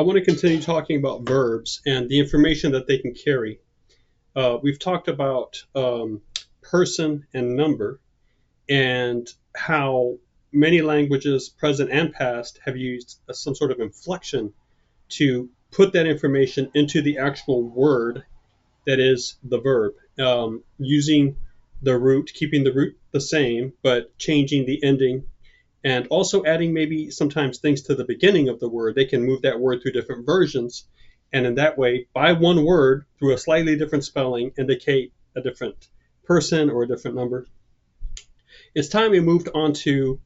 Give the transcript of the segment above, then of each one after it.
I want to continue talking about verbs and the information that they can carry. We've talked about person and number and how many languages, present and past, have used some sort of inflection to put that information into the actual word that is the verb, using the root, keeping the root the same, but changing the ending and also adding maybe sometimes things to the beginning of the word. They can move that word through different versions, and in that way, by one word, through a slightly different spelling, indicate a different person or a different number. It's time we moved on to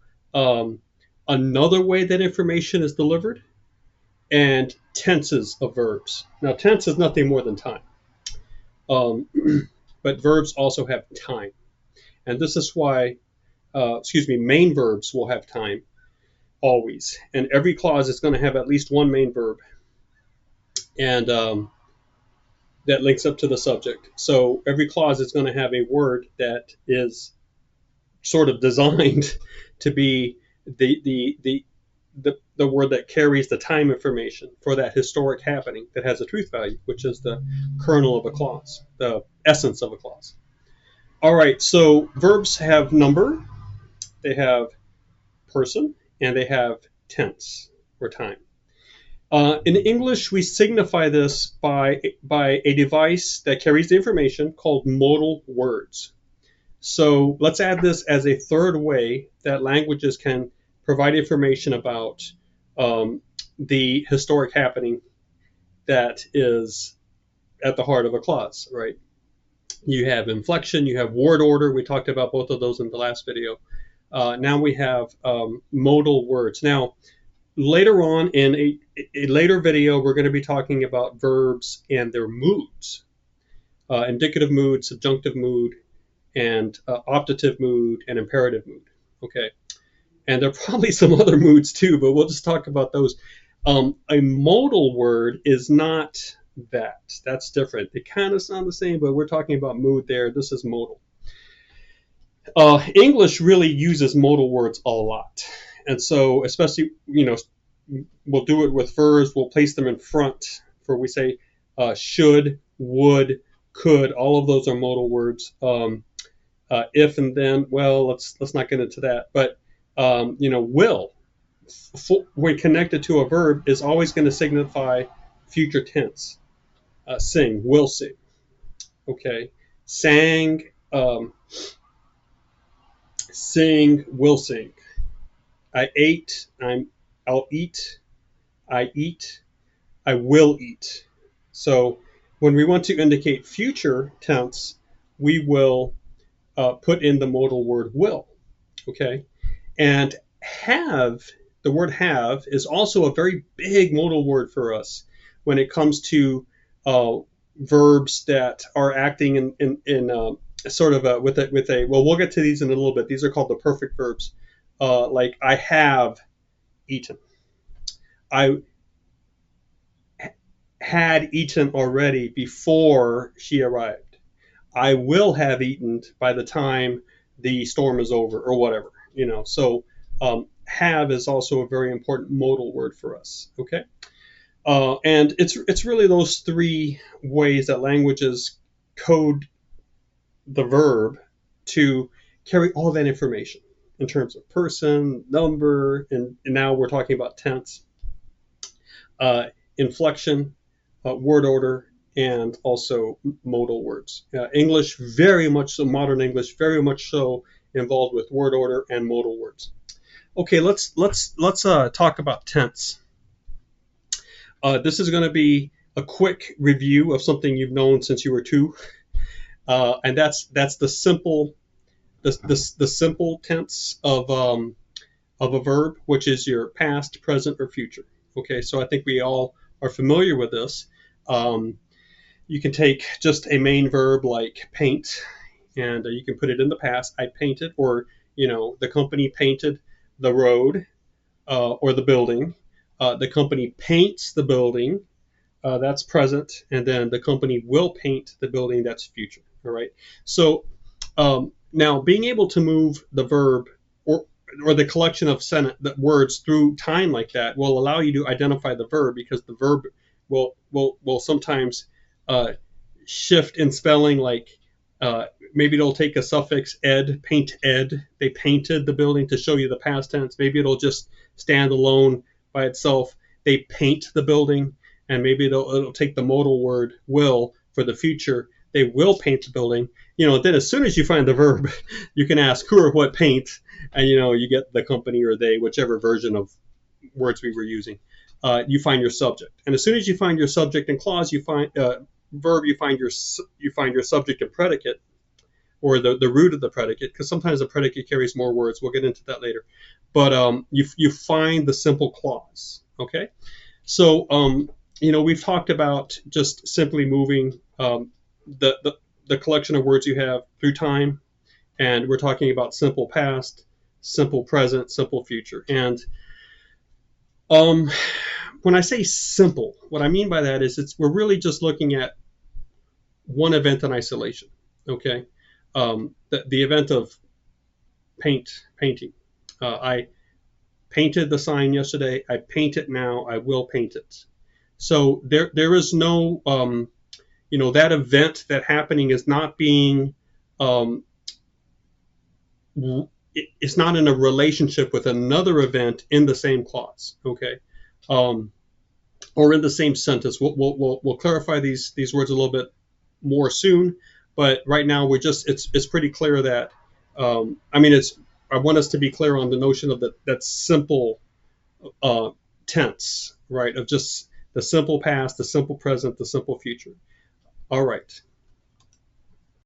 another way that information is delivered, and tenses of verbs. Now, tense is nothing more than time, but verbs also have time, and this is why main verbs will have time always. And every clause is going to have at least one main verb. And that links up to the subject. So every clause is going to have a word that is sort of designed to be the word that carries the time information for that historic happening that has a truth value, which is the kernel of a clause, the essence of a clause. All right, so verbs have number, they have person, and they have tense or time. In English, we signify this by a device that carries the information called modal words. So let's add this as a third way that languages can provide information about the historic happening that is at the heart of a clause, right? You have inflection, you have word order. We talked about both of those in the last video. Now we have modal words. Now, later on in a later video, we're going to be talking about verbs and their moods. Indicative mood, subjunctive mood, and optative mood, and imperative mood. Okay. And there are probably some other moods too, but we'll just talk about those. A modal word is not that. That's different. They kind of sound the same, but we're talking about mood there. This is modal. English really uses modal words a lot. And so especially, we'll do it with verbs. We'll place them in front for, we say, should, would, could. All of those are modal words. If and then, well, let's not get into that. But, will, when connected to a verb, is always going to signify future tense. Sing, will sing. Okay. Sang, sing, will sing. I ate, I'll eat. I eat, I will eat. So when we want to indicate future tense, we will put in the modal word will. Okay. And have, the word have, is also a very big modal word for us when it comes to verbs that are acting in sort of with a, well, we'll get to these in a little bit. These are called the perfect verbs. Like I have eaten. I had eaten already before she arrived. I will have eaten by the time the storm is over, or whatever, So have is also a very important modal word for us. Okay. And it's really those three ways that languages code the verb to carry all that information in terms of person, number, and now we're talking about tense, inflection, word order, and also modal words. English, very much so, modern English, very much so involved with word order and modal words. Okay, let's talk about tense. This is going to be a quick review of something you've known since you were 2, and that's the simple tense of a verb, which is your past, present, or future. Okay, so I think we all are familiar with this. You can take just a main verb like paint, and you can put it in the past. I painted, or the company painted the road or the building. The company paints the building, that's present, and then the company will paint the building, that's future. All right. So now being able to move the verb or the collection of words through time like that will allow you to identify the verb, because the verb will sometimes uh, shift in spelling. Like maybe it'll take a suffix ed, paint ed. They painted the building to show you the past tense. Maybe it'll just stand alone by itself. They paint the building. And maybe it'll take the modal word will for the future. They will paint the building. Then as soon as you find the verb, you can ask who or what paint, and you get the company or they, whichever version of words we were using. You find your subject, and as soon as you find your subject and clause, you find verb. You find your subject and predicate, or the root of the predicate, because sometimes the predicate carries more words. We'll get into that later. But you find the simple clause. Okay, so we've talked about just simply moving the collection of words you have through time, and we're talking about simple past, simple present, simple future. And when I say simple, what I mean by that is we're really just looking at one event in isolation. Okay, the event of painting. I painted the sign yesterday. I paint it now. I will paint it. So there is no that event that happening is not being it's not in a relationship with another event in the same clause. Okay, or in the same sentence. We'll clarify these words a little bit more soon, but right now it's pretty clear that I want us to be clear on the notion of that simple tense, right? Of just the simple past, the simple present, the simple future. All right.